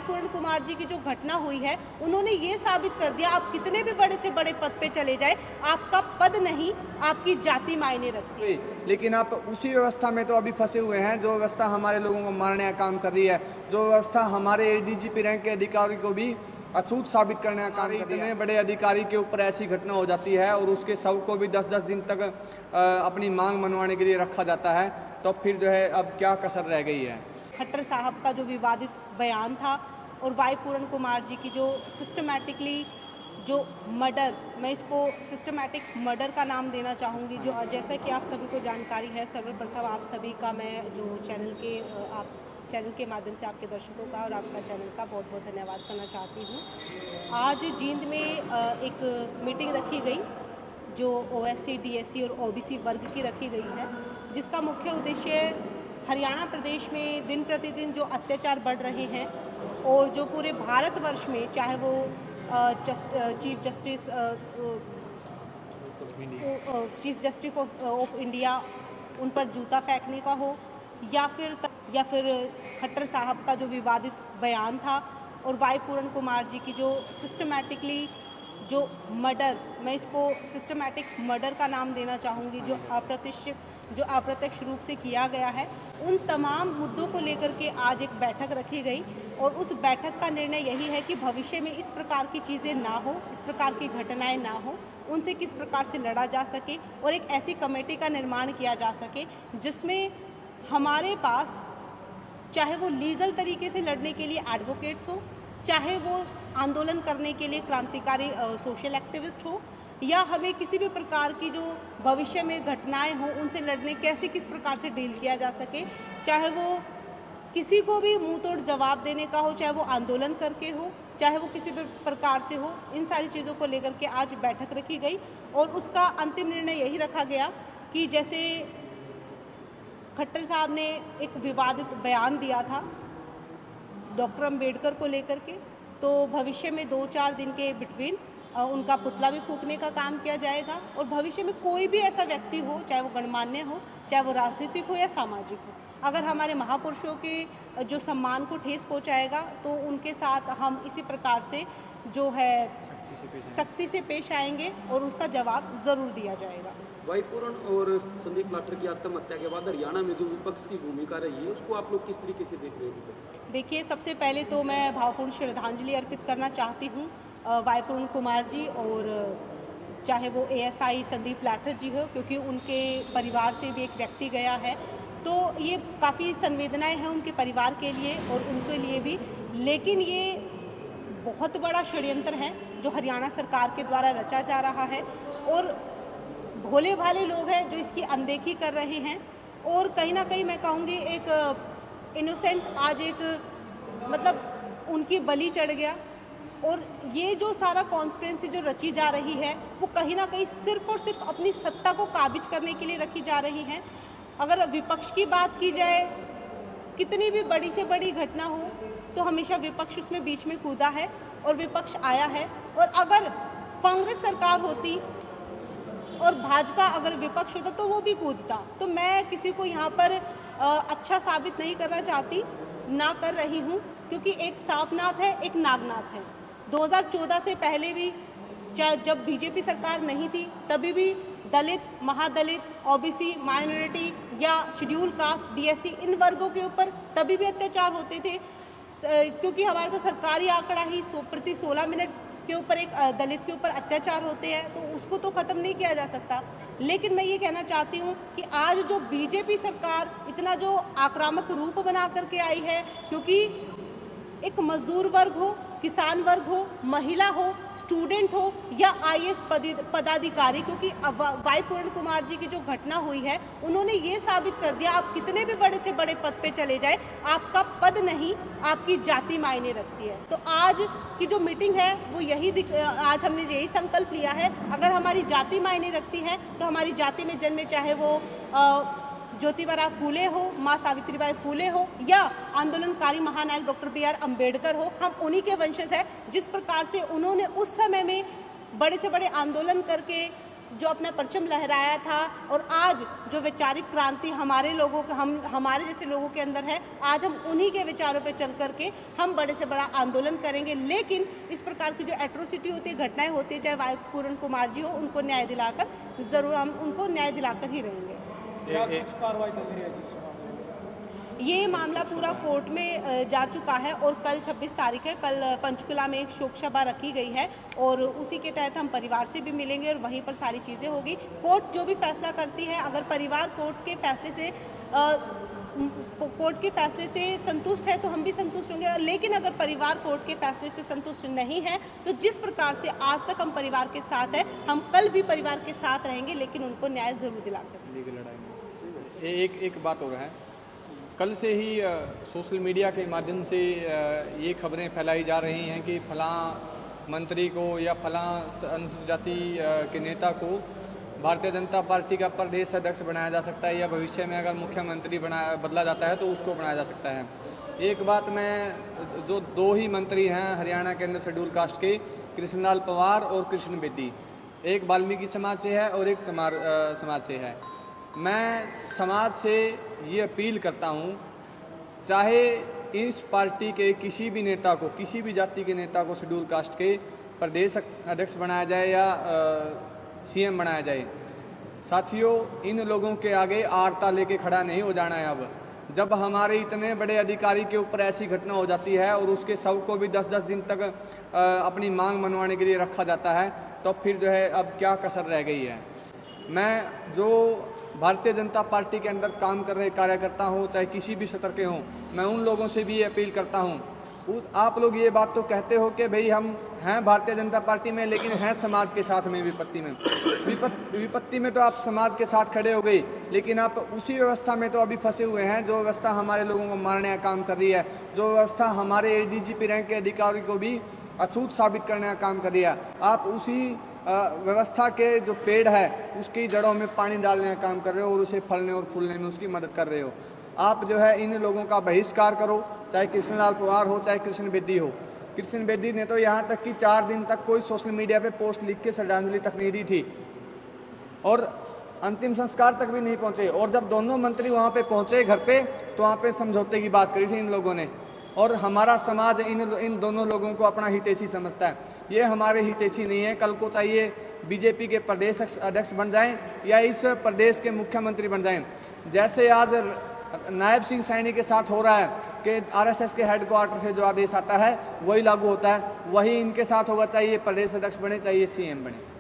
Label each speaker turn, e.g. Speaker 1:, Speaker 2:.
Speaker 1: पूरण कुमार जी की जो घटना हुई है, उन्होंने ये साबित कर दिया, आप कितने भी बड़े से बड़े पद पे चले जाए, आपका पद नहीं, आपकी जाति मायने रखती है।
Speaker 2: लेकिन आप उसी व्यवस्था में तो अभी फंसे हुए हैं जो व्यवस्था हमारे लोगों को मारने का काम कर रही है, जो व्यवस्था हमारे एडीजीपी रैंक के अधिकारी को भी अछूत साबित करने का काम कर रही है। इतने बड़े अधिकारी के ऊपर ऐसी घटना हो जाती है और उसके शव को भी 10-10 दिन तक अपनी मांग मनवाने के लिए रखा जाता है, तो फिर जो है अब क्या कसर रह गई है।
Speaker 1: खट्टर साहब का जो विवादित बयान था और वाई पूरण कुमार जी की जो सिस्टमैटिकली जो मर्डर, मैं इसको सिस्टमैटिक मर्डर का नाम देना चाहूँगी, जो जैसा कि आप सभी को जानकारी है, सर्वप्रथम आप सभी का मैं जो आप चैनल के माध्यम से आपके दर्शकों का और आपका चैनल का बहुत बहुत धन्यवाद करना चाहती हूँ। आज जींद में एक मीटिंग रखी गई जो ओएससी, डीएससी और ओबीसी वर्ग की रखी गई है, जिसका मुख्य उद्देश्य हरियाणा प्रदेश में दिन प्रतिदिन जो अत्याचार बढ़ रहे हैं और जो पूरे भारतवर्ष में, चाहे वो चीफ जस्टिस ऑफ इंडिया उन पर जूता फेंकने का हो, या फिर खट्टर साहब का जो विवादित बयान था और वाई पूरण कुमार जी की जो सिस्टमैटिकली जो मर्डर, मैं इसको सिस्टमैटिक मर्डर का नाम देना चाहूँगी, जो अप्रत्यक्ष रूप से किया गया है, उन तमाम मुद्दों को लेकर के आज एक बैठक रखी गई और उस बैठक का निर्णय यही है कि भविष्य में इस प्रकार की चीज़ें ना हो, इस प्रकार की घटनाएं ना हो, उनसे किस प्रकार से लड़ा जा सके और एक ऐसी कमेटी का निर्माण किया जा सके जिसमें हमारे पास, चाहे वो लीगल तरीके से लड़ने के लिए एडवोकेट्स हो, चाहे वो आंदोलन करने के लिए क्रांतिकारी सोशल एक्टिविस्ट हो, या हमें किसी भी प्रकार की जो भविष्य में घटनाएं हो उनसे लड़ने कैसे किस प्रकार से डील किया जा सके, चाहे वो किसी को भी मुंह तोड़ जवाब देने का हो, चाहे वो आंदोलन करके हो, चाहे वो किसी भी प्रकार से हो, इन सारी चीज़ों को लेकर के आज बैठक रखी गई और उसका अंतिम निर्णय यही रखा गया कि जैसे खट्टर साहब ने एक विवादित बयान दिया था डॉक्टर अंबेडकर को लेकर के, तो भविष्य में 2-4 दिन के बिटवीन उनका पुतला भी फूकने का काम किया जाएगा और भविष्य में कोई भी ऐसा व्यक्ति हो, चाहे वो गणमान्य हो, चाहे वो राजनीतिक हो या सामाजिक हो, अगर हमारे महापुरुषों के जो सम्मान को ठेस पहुंचाएगा तो उनके साथ हम इसी प्रकार से जो है सख्ती से पेश आएंगे और उसका जवाब ज़रूर दिया जाएगा।
Speaker 3: वाई पूरण और संदीप लाठर की आत्महत्या के बाद हरियाणा में जो विपक्ष की भूमिका रही है उसको आप लोग किस तरीके से देख रहे हैं?
Speaker 1: देखिए, सबसे पहले तो मैं भावपूर्ण श्रद्धांजलि अर्पित करना चाहती हूँ वाई पूरण कुमार जी, और चाहे वो एएसआई संदीप लाठर जी हो, क्योंकि उनके परिवार से भी एक व्यक्ति गया है, तो ये काफ़ी संवेदनाएं हैं उनके परिवार के लिए और उनके लिए भी, लेकिन ये बहुत बड़ा षड्यंत्र है जो हरियाणा सरकार के द्वारा रचा जा रहा है और भोले भाले लोग हैं जो इसकी अनदेखी कर रहे हैं और कहीं ना कहीं मैं कहूँगी एक इनोसेंट आज एक मतलब उनकी बलि चढ़ गया और ये जो सारा कॉन्स्पिरेंसी जो रची जा रही है वो कहीं ना कहीं सिर्फ और सिर्फ अपनी सत्ता को काबिज करने के लिए रखी जा रही है। अगर विपक्ष की बात की जाए, कितनी भी बड़ी से बड़ी घटना हो तो हमेशा विपक्ष उसमें बीच में कूदा है और विपक्ष आया है, और अगर कांग्रेस सरकार होती और भाजपा अगर विपक्ष होता तो वो भी कूदता। तो मैं किसी को यहाँ पर अच्छा साबित नहीं करना चाहती, ना कर रही हूँ, क्योंकि एक सांपनाथ है, एक नागनाथ है। 2014 से पहले भी जब बीजेपी सरकार नहीं थी तभी भी दलित, महादलित, ओबीसी, माइनॉरिटी या शेड्यूल कास्ट, डीएससी, इन वर्गों के ऊपर तभी भी अत्याचार होते थे, क्योंकि हमारा तो सरकारी आंकड़ा ही प्रति 16 मिनट के ऊपर एक दलित के ऊपर अत्याचार होते हैं, तो उसको तो ख़त्म नहीं किया जा सकता। लेकिन मैं ये कहना चाहती हूँ कि आज जो बीजेपी सरकार इतना जो आक्रामक रूप बना करके आई है, क्योंकि एक मजदूर वर्ग हो, किसान वर्ग हो, महिला हो, स्टूडेंट हो या आईएएस पदाधिकारी, क्योंकि वाई पूरण कुमार जी की जो घटना हुई है उन्होंने ये साबित कर दिया, आप कितने भी बड़े से बड़े पद पे चले जाए, आपका पद नहीं, आपकी जाति मायने रखती है। तो आज की जो मीटिंग है वो आज हमने यही संकल्प लिया है, अगर हमारी जाति मायने रखती है तो हमारी जाति में जन्मे, चाहे वो ज्योतिबा फूले हो, माँ सावित्रीबाई फूले हो या आंदोलनकारी महानायक डॉक्टर BR अम्बेडकर हो, हम उन्हीं के वंशज हैं। जिस प्रकार से उन्होंने उस समय में बड़े से बड़े आंदोलन करके जो अपना परचम लहराया था, और आज जो वैचारिक क्रांति हमारे लोगों के हमारे जैसे लोगों के अंदर है, आज हम उन्हीं के विचारों पे चल करके हम बड़े से बड़ा आंदोलन करेंगे। लेकिन इस प्रकार की जो एट्रोसिटी होती है, घटनाएं होती है, चाहे वायुपूर्ण कुमार जी हो, उनको न्याय दिलाकर ज़रूर हम उनको न्याय दिलाकर ही रहेंगे।
Speaker 4: कार्रवाई चल रही है जी?
Speaker 1: ये मामला पूरा कोर्ट में जा चुका है और कल 26 तारीख है, कल पंचकुला में एक शोक सभा रखी गई है और उसी के तहत हम परिवार से भी मिलेंगे और वहीं पर सारी चीज़ें होगी। कोर्ट जो भी फैसला करती है, अगर परिवार कोर्ट के फैसले से संतुष्ट है तो हम भी संतुष्ट होंगे, लेकिन अगर परिवार कोर्ट के फैसले से संतुष्ट नहीं है तो जिस प्रकार से आज तक हम परिवार के साथ हैं, हम कल भी परिवार के साथ रहेंगे, लेकिन उनको न्याय जरूर दिलाकर।
Speaker 2: लीगल लड़ाई में एक बात और है, कल से ही सोशल मीडिया के माध्यम से ये खबरें फैलाई जा रही हैं कि फलां मंत्री को या फलां अनुसूचित जाति के नेता को भारतीय जनता पार्टी का प्रदेश अध्यक्ष बनाया जा सकता है, या भविष्य में अगर मुख्यमंत्री बदला जाता है तो उसको बनाया जा सकता है। एक बात मैं, जो दो ही मंत्री हैं हरियाणा के अंदर शेड्यूल कास्ट के, कृष्णलाल पंवार और कृष्ण बेदी, एक वाल्मीकि समाज से है और एक समाज से है। मैं समाज से ये अपील करता हूँ, चाहे इस पार्टी के किसी भी नेता को, किसी भी जाति के नेता को शेड्यूल कास्ट के प्रदेश अध्यक्ष बनाया जाए या सीएम बनाया जाए, साथियों इन लोगों के आगे आरता लेके खड़ा नहीं हो जाना है। अब जब हमारे इतने बड़े अधिकारी के ऊपर ऐसी घटना हो जाती है और उसके शव को भी 10-10 दिन तक अपनी मांग मनवाने के लिए रखा जाता है, तो फिर जो है अब क्या कसर रह गई है। मैं जो भारतीय जनता पार्टी के अंदर काम कर रहे कार्यकर्ता हों, चाहे किसी भी स्तर के हों, मैं उन लोगों से भी ये अपील करता हूं, आप लोग ये बात तो कहते हो कि भाई हम हैं भारतीय जनता पार्टी में, लेकिन हैं समाज के साथ में, विपत्ति में तो आप समाज के साथ खड़े हो गई, लेकिन आप उसी व्यवस्था में तो अभी फंसे हुए हैं जो व्यवस्था हमारे लोगों को मारने का काम कर रही है, जो व्यवस्था हमारे एडीजीपी रैंक के अधिकारी को भी अछूत साबित करने का काम कर रही है। आप उसी व्यवस्था के जो पेड़ है उसकी जड़ों में पानी डालने का काम कर रहे हो और उसे फलने और फूलने में उसकी मदद कर रहे हो। आप जो है इन लोगों का बहिष्कार करो, चाहे कृष्णलाल पंवार हो, चाहे कृष्ण बेदी हो। कृष्ण बेदी ने तो यहाँ तक कि 4 दिन तक कोई सोशल मीडिया पे पोस्ट लिख के श्रद्धांजलि तक नहीं दी थी और अंतिम संस्कार तक भी नहीं पहुँचे। और जब दोनों मंत्री वहाँ पे पहुँचे घर पे, तो वहाँ पे समझौते की बात करी थी इन लोगों ने, और हमारा समाज इन दोनों लोगों को अपना हितैषी समझता है। ये हमारे हितैषी नहीं है। कल को चाहिए बीजेपी के प्रदेश अध्यक्ष बन जाएं या इस प्रदेश के मुख्यमंत्री बन जाएं, जैसे आज नायब सिंह सैनी के साथ हो रहा है कि आरएसएस के हेडक्वार्टर से जो आदेश आता है वही लागू होता है, वही इनके साथ होगा, चाहिए प्रदेश अध्यक्ष बने, चाहिए सीएम बने।